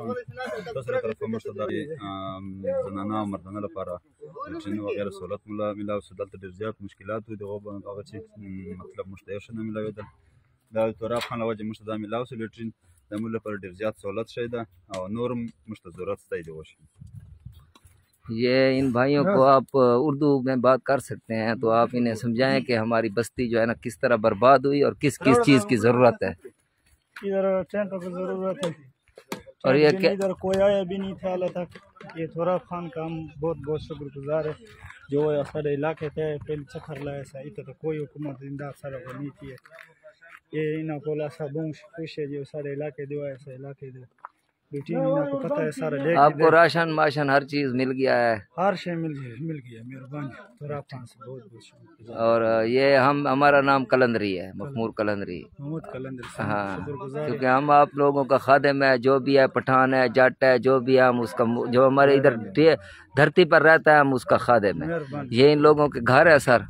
کوم تاسو طرف مرسته د زنانه او مردانه لپاره چې وغیره سہولت ملاو شو. دلته ډېر زیات مشکلات وو، دغه هغه چې مطلب موږ ته یو ښه نه ملاوېدل. دا د توراب خان له وجې موږ ته دا ملاو شو لیټرین، د موږ لپاره ډېر زیات سہولت شوی ده او نور هم موږ ته ضرورت شته دی وشي. یہ ان بھائیوں کو آپ اردو میں بات کر سکتے ہیں تو آپ انہیں سمجھائیں کہ ہماری بستی جو ہے نا کس طرح برباد ہوئی اور کس کس چیز کی ضرورت ہے. ادھر ٹینٹوں کی ضرورت ہے اور یہ کہ ادھر کوئی آیا بھی نہیں تھا. اللہ تک یہ توراب خان کا ہم بہت بہت شکر گزار ہے جو سارے علاقے تھے پہلے چکر لایا سا ادھر تو کوئی حکومت امداد سارا کو نہیں تھی. یہ انہوں کو لاسا بہت خوش ہے جو سارے علاقے دو ایسا علاقے دو بیٹی انہوں کو پتہ ہے سارا آپ کو راشن ماشن ہر چیز مل گیا ہے؟ ہر شے مل گیا. مہربانی توراب خان سے بہت بہت شکر. اور یہ ہمارا نام قلندری ہے، مخمور قلندری. محمود قلندر سے ہاں، شکر گزار کیونکہ ہم آپ لوگوں کا خادم ہے. جو بھی ہے پٹھان ہے، جٹ ہے، جو بھی ہے ہم اس کا جو ہمارے ادھر دھرتی پر رہتا ہے ہم اس کا خادم ہے. مہربانی. یہ ان لوگوں کے گھر ہے سر،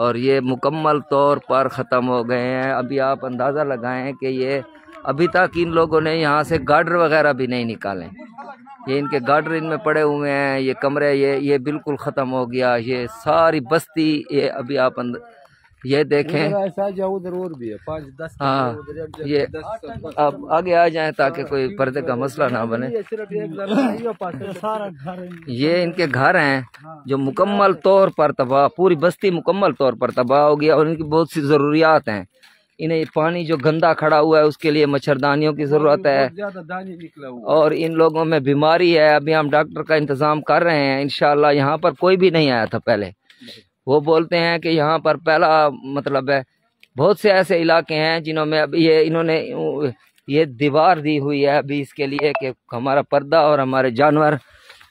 اور یہ مکمل طور پر ختم ہو گئے ہیں. ابھی آپ اندازہ لگائیں کہ یہ ابھی تک ان لوگوں نے یہاں سے گارڈر وغیرہ بھی نہیں نکالے. یہ ان کے گارڈر ان میں پڑے ہوئے ہیں، یہ کمرے یہ بالکل ختم ہو گیا. یہ ساری بستی یہ ابھی آپ یہ دیکھیں. ہاں، یہ آپ آگے آ جائیں تاکہ کوئی پردے کا مسئلہ نہ بنے. یہ ان کے گھر ہیں جو مکمل طور پر تباہ، پوری بستی مکمل طور پر تباہ ہو گیا. اور ان کی بہت سی ضروریات ہیں. انہیں پانی جو گندا کھڑا ہوا ہے اس کے لیے مچھردانیوں کی ضرورت ہے، اور ان لوگوں میں بیماری ہے. ابھی ہم ڈاکٹر کا انتظام کر رہے ہیں انشاءاللہ. یہاں پر کوئی بھی نہیں آیا تھا پہلے. وہ بولتے ہیں کہ یہاں پر پہلا مطلب ہے بہت سے ایسے علاقے ہیں جنہوں میں ابھی انہوں نے یہ دیوار دی ہوئی ہے ابھی اس کے لیے کہ ہمارا پردہ اور ہمارے جانور،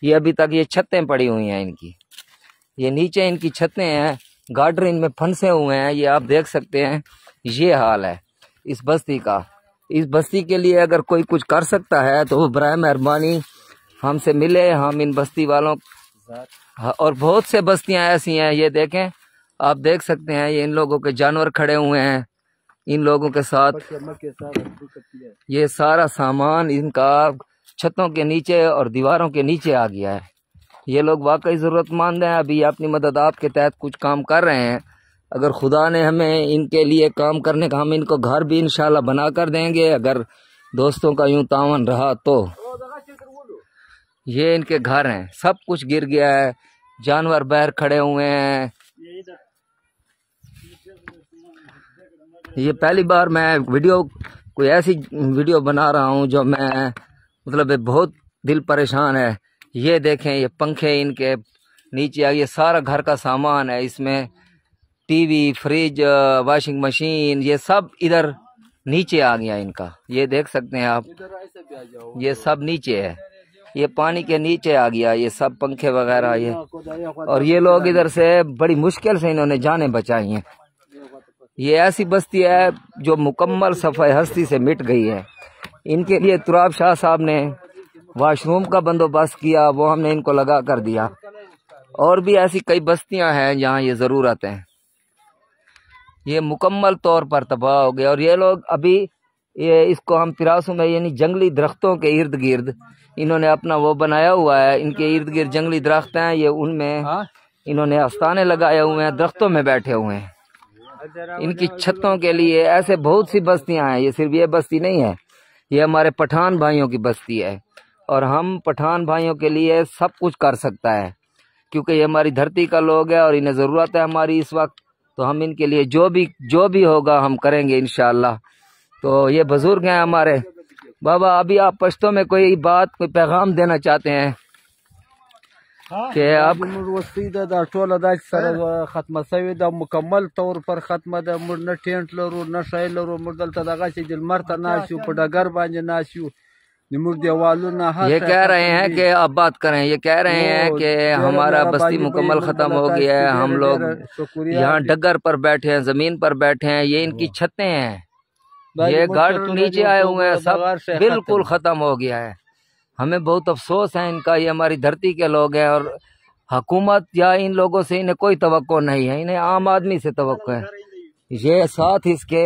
یہ ابھی تک یہ چھتیں پڑی ہوئی ہیں ان کی. یہ نیچے ان کی چھتیں ہیں، گارڈر ان میں پھنسے ہوئے ہیں. یہ آپ دیکھ سکتے ہیں یہ حال ہے اس بستی کا. اس بستی کے لیے اگر کوئی کچھ کر سکتا ہے تو وہ برائے مہربانی ہم سے ملے. ہم ان بستی والوں اور بہت سے بستیاں ایسی ہیں، یہ دیکھیں آپ دیکھ سکتے ہیں یہ ان لوگوں کے جانور کھڑے ہوئے ہیں. ان لوگوں کے ساتھ یہ سارا سامان ان کا چھتوں کے نیچے اور دیواروں کے نیچے آ گیا ہے. یہ لوگ واقعی ضرورت مند ہیں. ابھی اپنی مدد آپ کے تحت کچھ کام کر رہے ہیں. اگر خدا نے ہمیں ان کے لیے کام کرنے کا، ہم ان کو گھر بھی انشاءاللہ بنا کر دیں گے اگر دوستوں کا یوں تعاون رہا تو. یہ ان کے گھر ہیں، سب کچھ گر گیا ہے. جانور باہر کھڑے ہوئے ہیں. یہ پہلی بار میں کوئی ایسی ویڈیو بنا رہا ہوں جو میں مطلب بہت دل پریشان ہے. یہ دیکھیں یہ پنکھے ان کے نیچے آ، یہ سارا گھر کا سامان ہے. اس میں T V, fridge, washing machine, یہ سب ادھر نیچے آ گیا ان کا. یہ دیکھ سکتے ہیں آپ، یہ سب نیچے ہے. یہ پانی کے نیچے آ گیا یہ سب پنکھے وغیرہ. یہ اور یہ لوگ ادھر سے بڑی مشکل سے انہوں نے جانیں بچائی ہیں. یہ ایسی بستی ہے جو مکمل صفحہ ہستی سے مٹ گئی ہے. ان کے لیے تراب شاہ صاحب نے واش روم کا بندوبست کیا، وہ ہم نے ان کو لگا کر دیا. اور بھی ایسی کئی بستیاں ہیں جہاں یہ ضرورت ہے. یہ مکمل طور پر تباہ ہو گیا. اور یہ لوگ ابھی اس کو ہم پراسوں میں یعنی جنگلی درختوں کے ارد گرد انہوں نے اپنا وہ بنایا ہوا ہے. ان کے ارد گرد جنگلی درخت ہیں، یہ ان میں انہوں نے آستانے لگائے ہوئے ہیں، درختوں میں بیٹھے ہوئے ہیں. ان کی چھتوں کے لیے ایسے بہت سی بستیاں ہیں. یہ صرف یہ بستی نہیں ہے، یہ ہمارے پٹھان بھائیوں کی بستی ہے. اور ہم پٹھان بھائیوں کے لیے سب کچھ کر سکتا ہے کیونکہ یہ ہماری دھرتی کا لوگ ہے اور انہیں ضرورت ہے ہماری اس وقت. تو ہم ان کے لیے جو بھی ہوگا ہم کریں گے انشاءاللہ. تو یہ بزرگ ہیں ہمارے. بابا ابھی آپ پشتوں میں کوئی بات، کوئی پیغام دینا چاہتے ہیں کہ آپ دا ټوله دا چې سره ختمه شوې ده، مکمل طور پر ختمه ده. موږ نه ټینټ لرو نه شی لرو. موږ دلته دغسې د لمر ته ناست یو، په ډګر باندې ناست یو. زموږ دیوالونه یہ کہہ رہے ہیں کہ اب بات کریں. یہ کہہ رہے ہیں کہ ہمارا بستی مکمل ختم ہو گیا ہے. ہم لوگ یہاں ڈگر پر بیٹھے ہیں، زمین پر بیٹھے ہیں. یہ ان کی چھتیں ہیں، یہ گارڈ نیچے آئے ہوئے ہیں، سب بالکل ختم ہو گیا ہے. ہمیں بہت افسوس ہے ان کا. یہ ہماری دھرتی کے لوگ ہیں اور حکومت یا ان لوگوں سے انہیں کوئی توقع نہیں ہے. انہیں عام آدمی سے توقع ہے. یہ ساتھ اس کے